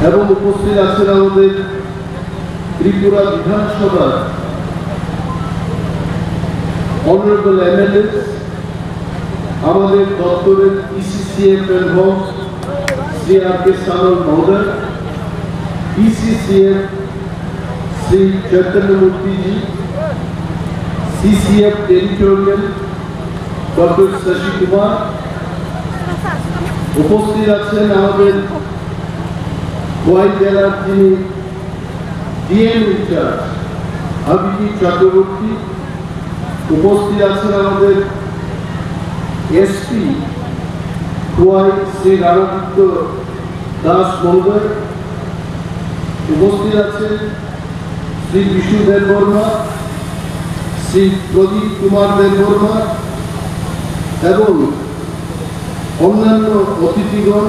এবং উপস্থিত আছেন আমাদের ত্রিপুরা বিধানসভার অনারেবল এমএলএ, আমাদের দপ্তরের ইসিসিএফ প্রধান শ্রী আর কে সানল মহোদয়, ইসিসিএফ শ্রী চৈতন্য মূর্তিজি, CCF territorial doctor Shashi Kumar, উপস্থিত আছেন আমাদের খোয়াই জেলার যিনি ডিএম ইনচার্জ অভিজিৎ চক্রবর্তী, উপস্থিত আছেন আমাদের এসপি খোয়াই শ্রী রামাদিত্য দাস মহোদয়, উপস্থিত আছেন শ্রী বিষ্ণু দেববর্মা, শ্রী প্রদীপ কুমার দেববর্মা এবং অন্যান্য অতিথিগণ,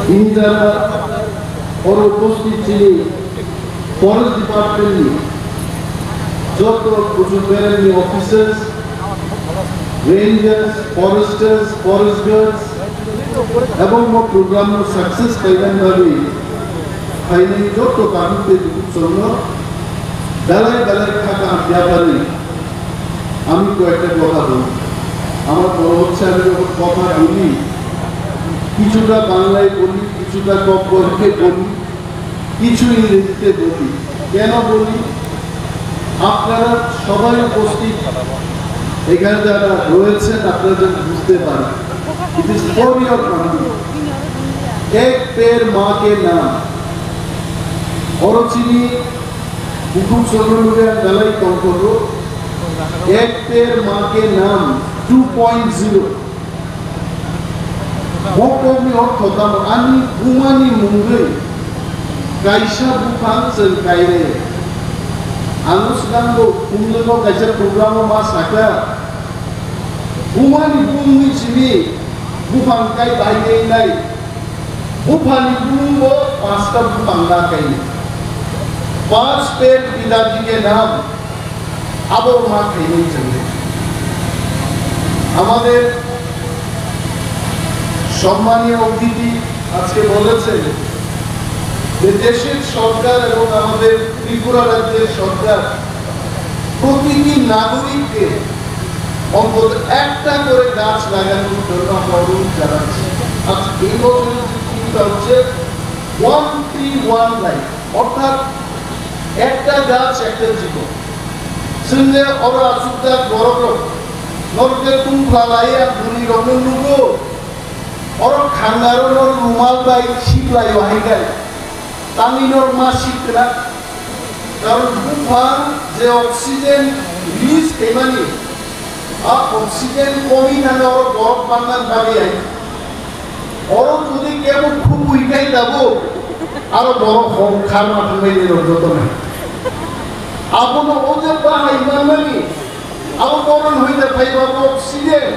তিনি যারা উপস্থিত ছিলেন ফরেস্ট ডিপার্টমেন্ট যত প্রচুর অফিসার্স, রেঞ্জার্স, ফরেস্টার্স, ফরেস্ট গার্ডস এবং প্রোগ্রাম সাকসেস পাইলেনভাবে ফাইনালি যত কারণের জন্য বেলায় বেলায় থাকা ব্যাপারে আমি কয়েকটা কথা বলি। আমার মনে হচ্ছে আমি যখন কথা বলি কিছুটা বাংলায় বলি, কিছুটা কব্বরকে বলি, কিছু ইংরেজিতে বলি। কেন বলি? আপনারা সবাই উপস্থিত এখানে যারা রয়েছেন আপনারা যেন বুঝতে পারেন। It is for your country. এক পের মা কে নাম অরচিনি হুকুম সর্বনুরিয়া গালাই কঙ্কর এক পের মা কে নাম 2.0 মকমি অর্থতাম আনি বুমানি মুঙ্গৈ কাইসা বুফাং সেল কাইরে আনুষ্ঠানগো কুমলেগো কাইসা প্রোগ্রাম মা সাকা বুমানি বুমনি চিনি বুফাং কাই বাইনে নাই बुफानी बुमो पांचटा बुफांगा कहीं 5 पेड़ पिताजी के नाम अब मां कहीं नहीं चले। हमारे সম্মানীয় অতিথি আজকে বলেছেন যে দেশের সরকার এবং আমাদের ত্রিপুরা রাজ্যের সরকার প্রতিটি নাগরিককে অন্তত একটা করে গাছ লাগানোর জন্য অনুরোধ জানাচ্ছি। আজ এই বছর হচ্ছে 131 লাইফ, অর্থাৎ একটা গাছ একটা জীবন। সঙ্গে ওরা আসুকটা গরম নরকের তুম ফলাইয়া ধুনি রঙের লুগো ওর খাঙ্গারোর রুমাল বাই শীতলাই ওয়াহিগায় তামিনোর মা শীতলা, কারণ বুফান যে অক্সিজেন রিলিজ কেমানি আর অক্সিজেন কমি না ওর গরম বাংলার বাড়িয়ে ওর যদি কেমন খুব উইকাই যাবো আরো বড় খার মাঠে মেয়ে যত নাই আপন ও যে পাহাই মানি আবো গরম হইতে পাইব অক্সিজেন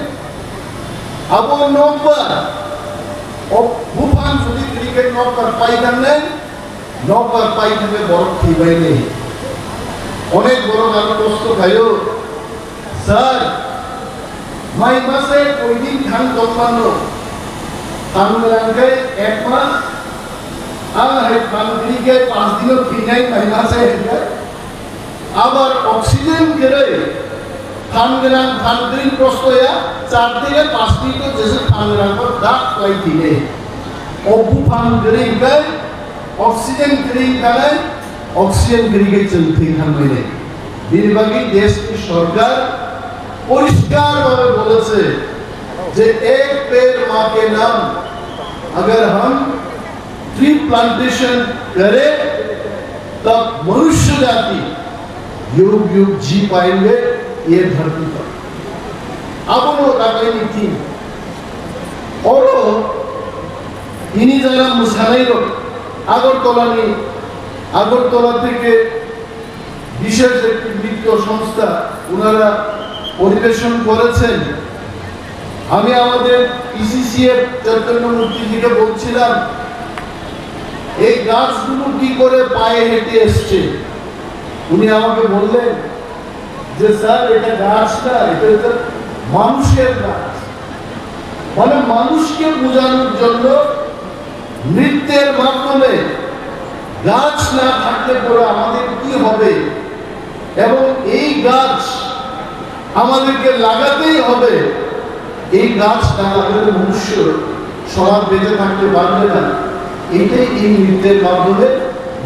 আবো নম্বর ও বুফান যদি ক্রিকেট নম্বর পাইতাম নেই নম্বর পাইতে বরফ ঠিবাই নেই অনেক বড় আরো কষ্ট খাইও স্যার মাই মাসে ওই দিন ধান জন্মানো Tangerang एक मास है कांगड़ी के 5 दिनों फिनाई महीना से है अब ऑक्सीजन गिरे Tangerang कांगड़ी प्रस्तोया 4 दिन 5 दिन तो जैसे Tangerang को दाग कोई दिने ओबू कांगड़ी के ऑक्सीजन गिरी करे ऑक्सीजन गिरी के चलते हम मेरे दिलबागी देश की सरकार परिष्कार भावे बोले से जे एक पेड़ मां के नाम अगर हम ट्री प्लांटेशन करें तब मनुष्य जाति युग युग जी पाएंगे ये धरती पर। अब वो लगाई थी और इन्हीं जगह मुसाई रो আগরতলা থেকে বিশেষ একটি বৃত্ত সংস্থা ওনারা পরিবেশন করেছেন। আমি আমাদের ইসিসিএফ চৈতন্য মূর্তিজিকে বলছিলাম এই গাছগুলো কি করে পায়ে হেঁটে এসছে। উনি আমাকে বললেন যে স্যার এটা গাছ না, এটা মানুষের গাছ। মানে মানুষকে বোঝানোর জন্য নৃত্যের গাছ না থাকলে পরে আমাদের কি হবে, এবং এই গাছ আমাদেরকে লাগাতেই হবে। এই গাছ না লাগালে মনুষ্য সমাজ বেঁচে থাকতে পারবে না। এটাই এই নৃত্যের মাধ্যমে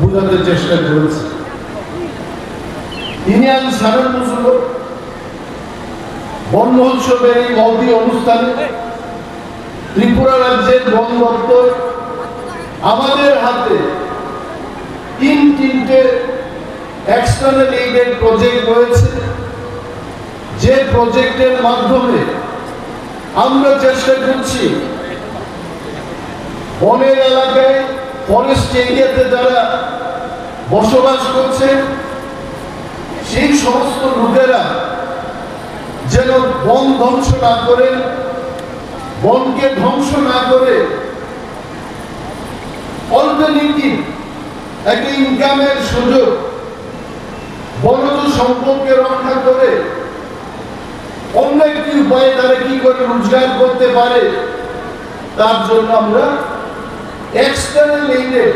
বোঝাতে চেষ্টা করেছে। ইনিয়ান সারের মুসল বন মহোৎসবের এই মহতি অনুষ্ঠানে ত্রিপুরা রাজ্যের বন দপ্তর আমাদের হাতে তিনটে এক্সটার্নাল এইডেড প্রজেক্ট রয়েছে, যে প্রজেক্টের মাধ্যমে আমরা চেষ্টা করছি বনের এলাকায়, ফরেস্ট এরিয়াতে যারা বসবাস করছে সেই সমস্ত লোকেরা যেন বন ধ্বংস না করে, বনকে ধ্বংস না করে অল্টারনেটিভ একটা ইনকামের সুযোগ, বনজ সম্পদকে রক্ষা করে অন্য একটি উপায়ে তারা কি করে রোজগার করতে পারে, তার জন্য আমরা external aided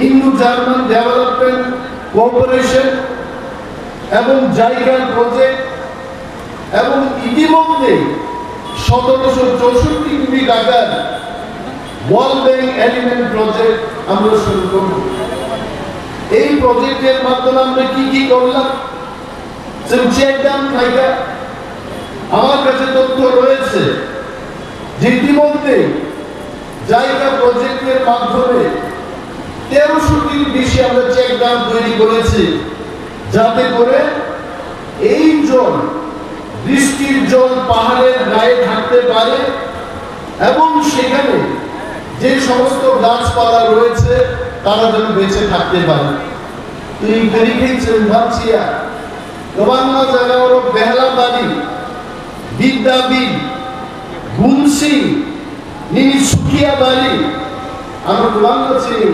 Indo German development cooperation এবং জায়গার প্রজেক্ট এবং ইতিমধ্যে 1764 কোটি টাকার ওয়ার্ল্ড ব্যাংক এলিমেন্ট প্রজেক্ট আমরা শুরু করব। এই প্রজেক্টের মাধ্যমে আমরা কি কি করলাম, আমার কাছে তথ্য রয়েছে যে ইতিমধ্যে জায়গা প্রজেক্টের মাধ্যমে 1300টির বেশি আমরা চেক ড্যাম তৈরি করেছি, যাতে করে এই জল, বৃষ্টির জল পাহাড়ের গায়ে থাকতে পারে এবং সেখানে যে সমস্ত গাছপালা রয়েছে তারা যেন বেঁচে থাকতে পারে। তুই দেখেছেন ভাবছিয়া গোবাংলা জায়গা ওর বেহলাবাড়ি, বিদ্যাবিদ, গুমসি, নিনি সুখিয়া বাড়ি, আমরা গোবাংলা চিনি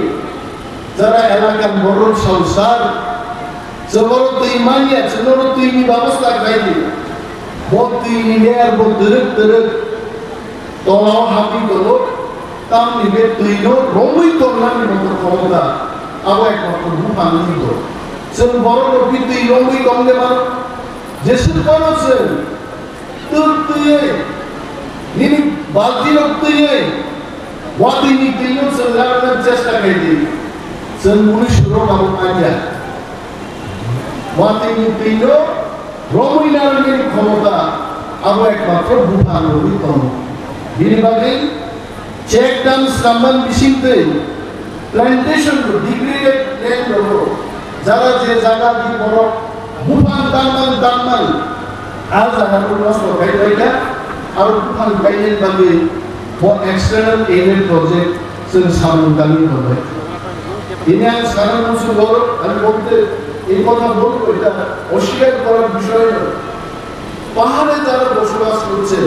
যারা এলাকার বড় সংসার বড় তুই মানিয়া ছোট তুই ব্যবস্থা খাইলি বদ তুই নিলে আর বদ দরক দরক তোলাও হাতি গেল তাম নিবে তুই রমই করলাম মতো ক্ষমতা আবার একমাত্র ভূপান নিত সে বড় লোক তুই রমই কমলে মানো যেসব করেছেন তোর তুই নিনি বালতি লোক তুই ওয়াদি নি তুই সে লাগানোর চেষ্টা খাইলি সে মুনি শুরু বাবু মাইয়া ওয়াদি নি তুই রমই নারণের ক্ষমতা আবার একমাত্র ভূপান নিত বিনিবাগে চেক ড্যাম সামান বিশিতে প্ল্যান্টেশন ডিগ্রেডেড ল্যান্ড হলো যারা যে জায়গা দি বড় ভূপান দানমান আজ আমরা নষ্ট হয়ে যায় আর ভূপান বাইরের বাগে এক্সটার্নাল এইডেড প্রজেক্ট সে সামনে হবে। ইনিয়ান সারা মুসু বড় আমি বলতে এই কথা বলবো, এটা অস্বীকার করার বিষয় নয়। পাহাড়ে যারা বসবাস করছে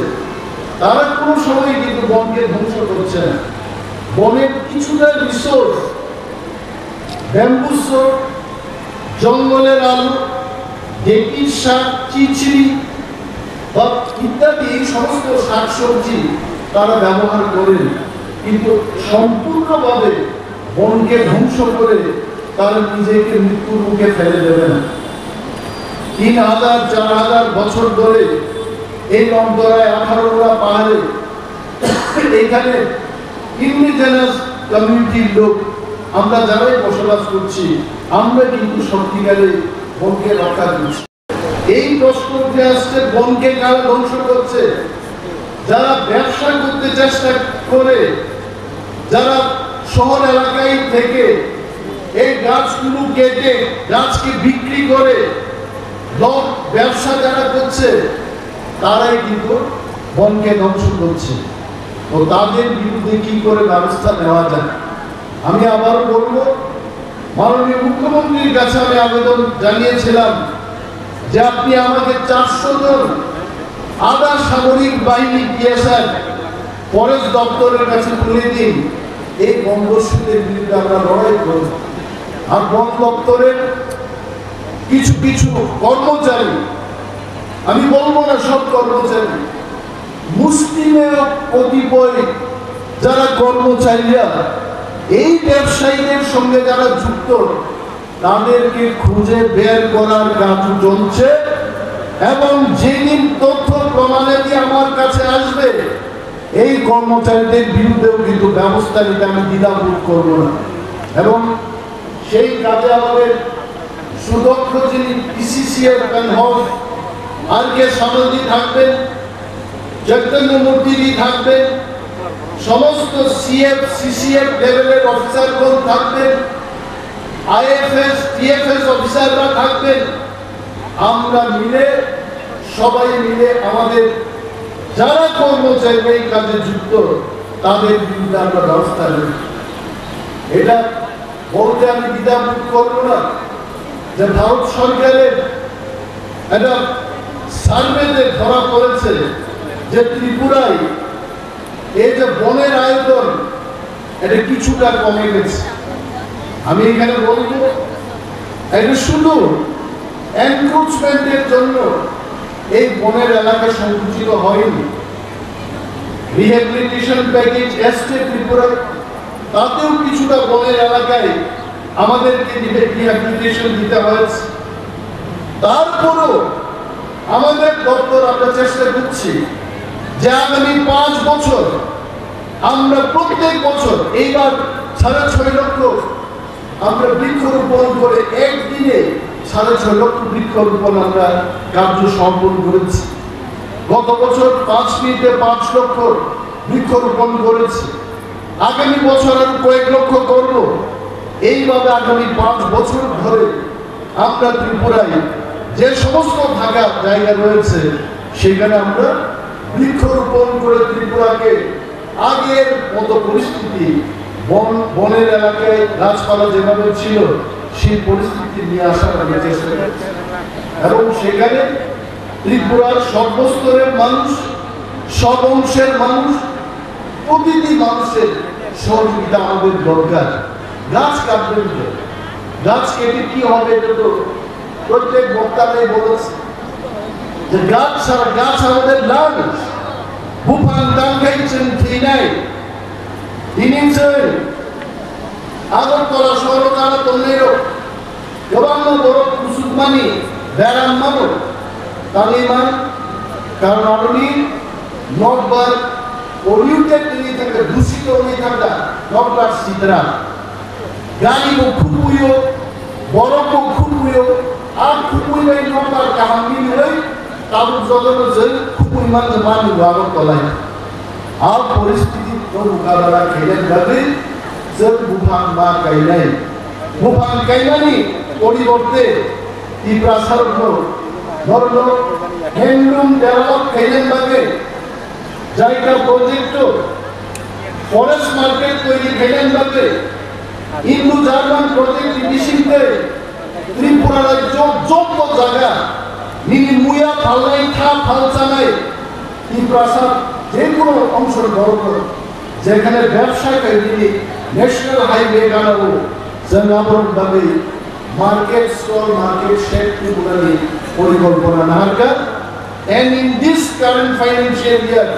তারা কোনো সময় কিন্তু বনকে ধ্বংস করছে না। বনের কিছুটা রিসোর্স, ব্যাম্বু সোপ, জঙ্গলের আলু, ডেকির শাক, চিচিড়ি বা ইত্যাদি এই সমস্ত শাকসবজি তারা ব্যবহার করেন, কিন্তু সম্পূর্ণভাবে বনকে ধ্বংস করে তারা নিজেকে মৃত্যুর মুখে ফেলে দেবে না। 3000-4000 বছর ধরে এই অন্তরায় 18 পাহাড়ে এখানে ইন্ডিজেনাস কমিউনিটির লোক আমরা যারাই বসবাস করছি, আমরা কিন্তু সত্যিকারে বনকে রক্ষা করছি। এই প্রশ্ন উঠে আসছে বনকে কারা ধ্বংস করছে? যারা ব্যবসা করতে চেষ্টা করে, যারা শহর এলাকায় থেকে এই গাছগুলো কেটে গাছকে বিক্রি করে ব্যবসা যারা করছে তারাই কিন্তু বনকে ধ্বংস করছে। তো তাদের বিরুদ্ধে কি করে ব্যবস্থা নেওয়া যায়? আমি আবারও বলবো, মাননীয় মুখ্যমন্ত্রীর কাছে আমি আবেদন জানিয়েছিলাম যে আপনি আমাকে 400 জন আধা সামরিক বাহিনী পিএসআর ফরেস্ট দপ্তরের কাছে তুলে দিন। এই বনদস্যুদের বিরুদ্ধে আমরা লড়াই করব। আর বন দপ্তরের কিছু কিছু কর্মচারী, আমি বলবো না সব কর্মচারী, মুসলিমের কতিপয় যারা কর্মচারীরা এই ব্যবসায়ীদের সঙ্গে যারা যুক্ত তাদেরকে খুঁজে বের করার কাজ চলছে এবং যেদিন তথ্য প্রমাণাদি আমার কাছে আসবে এই কর্মচারীদের বিরুদ্ধেও কিন্তু ব্যবস্থা নিতে আমি দ্বিধাবোধ করব না। এবং সেই কাজে আমাদের সুদক্ষ যিনি পিসিসিএর কনভেনর আর কে সামলজি থাকবেন, চৈতন্য মূর্তিজি থাকবেন, সমস্ত সিএফ সিসিএফ লেভেলের অফিসারগণ থাকবেন, আইএফএস টিএফএস অফিসাররা থাকবেন। আমরা মিলে সবাই মিলে আমাদের যারা কর্মচারী এই কাজে যুক্ত তাদের বিরুদ্ধে আমরা ব্যবস্থা নেব। এটা বলতে আমি দ্বিধাবোধ করব না যে ভারত সরকারের একটা সার্ভেতে ধরা পড়েছে যে ত্রিপুরায় এই যে বনের আয়তন এটা কিছুটা কমে গেছে। আমি এখানে বলবো এটা শুধু এনক্রোচমেন্টের জন্য এই বনের এলাকা সংকুচিত হয়নি। রিহ্যাবিলিটেশন প্যাকেজ এসছে ত্রিপুরা, তাতেও কিছুটা বনের এলাকায় আমাদেরকে রিহ্যাবিলিটেশন দিতে হয়েছে। তারপরও আমাদের দপ্তর আমরা চেষ্টা করছি যে আগামী 5 বছর আমরা প্রত্যেক বছর এইবার 6.5 লক্ষ আমরা বৃক্ষরোপণ করে একদিনে 6.5 লক্ষ বৃক্ষরোপণ আমরা কার্য সম্পন্ন করেছি। গত বছর 5 মিনিটে 5 লক্ষ বৃক্ষরোপণ করেছি। আগামী বছর আরো কয়েক লক্ষ করব। এইভাবে আগামী 5 বছর ধরে আমরা ত্রিপুরায় যে সমস্ত থাকার জায়গা রয়েছে সেখানে আমরা বৃক্ষরোপণ করে ত্রিপুরাকে আগের মতো পরিস্থিতি বনের এলাকায় গাছপালা যেভাবে ছিল সেই পরিস্থিতি নিয়ে আসার আমি চেষ্টা করছি। এবং সেখানে ত্রিপুরার সর্বস্তরের মানুষ, সব অংশের মানুষ, প্রতিটি মানুষের সহযোগিতা আমাদের দরকার। গাছ কাটবেন তো, গাছ কেটে কি হবে এটা তো প্রত্যেক বক্তারাই বলেছে যে গাছ ছাড়া, গাছ আমাদের লাঞ্চ বুফান দাঙ্গাইছেন ঠিনাই দিনিছেন আগরতলা শহরতারা তন্নেরো গোবান্ন বড় কুসুদমানি বেড়াম্মানো তালিমান কারণ আপনি নকবার পলিউটেড নিয়ে থাকে, দূষিত নিয়ে থাকা নকবার সিদ্রা গাড়ি ও খুবুইও বড় কো খুবুইও আর খুবুইলাই নকবার কাহামি লই তাবু জগনো জল খুবুই মান মানি আগরতলায় আর পরিস্থিতি তো মোকাবেলা খেলেন যাবে জল বুফান মা কাইলাই বুফান কাইলানি পরিবর্তে ত্রিপুরা সরকার ধরল হ্যান্ডলুম ডেভেলপ খেলেন যাবে জায়গা প্রজেক্ট ফরেস্ট মার্কেট তৈরি খেলেন যাবে ইন্দু জার্মান প্রজেক্ট ডিসিতে ত্রিপুরা রাজ্য যত জায়গা নীল মুয়া ফালাই থা ফালচানাই ত্রিপুরা যে কোনো অংশ বড় যেখানে ব্যবসা করে ন্যাশনাল হাইওয়ে বানাবো জনগণভাবে মার্কেট স্টল মার্কেট শেড ত্রিপুরানি পরিকল্পনা নাহারকা and in this current financial year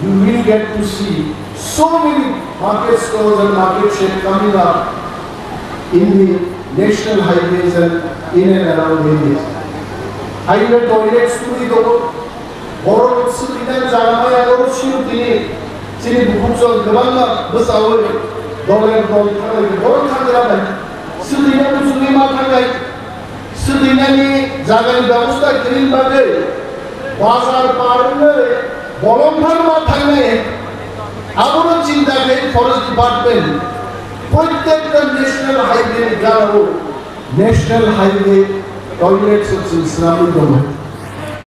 you will get to see so many market stores and market shed coming up in the national highways and in and around areas. Highway toilets turi dobo boro sudinan jaramay agor shiu tini chini bukhusol gabanna basawe doler dol thanai boro thangra bai sudinan sudima thangai sudinani jagai ব্যবস্থা green বাদে বাজার পারলে বলম্বর মা থাকলে আবারও চিন্তা করে forest department প্রত্যেকটা ন্যাশনাল হাইওয়ে গাড়ো ন্যাশনাল হাইওয়ে টয়লেটস হচ্ছে ইসলামী গভর্নমেন্ট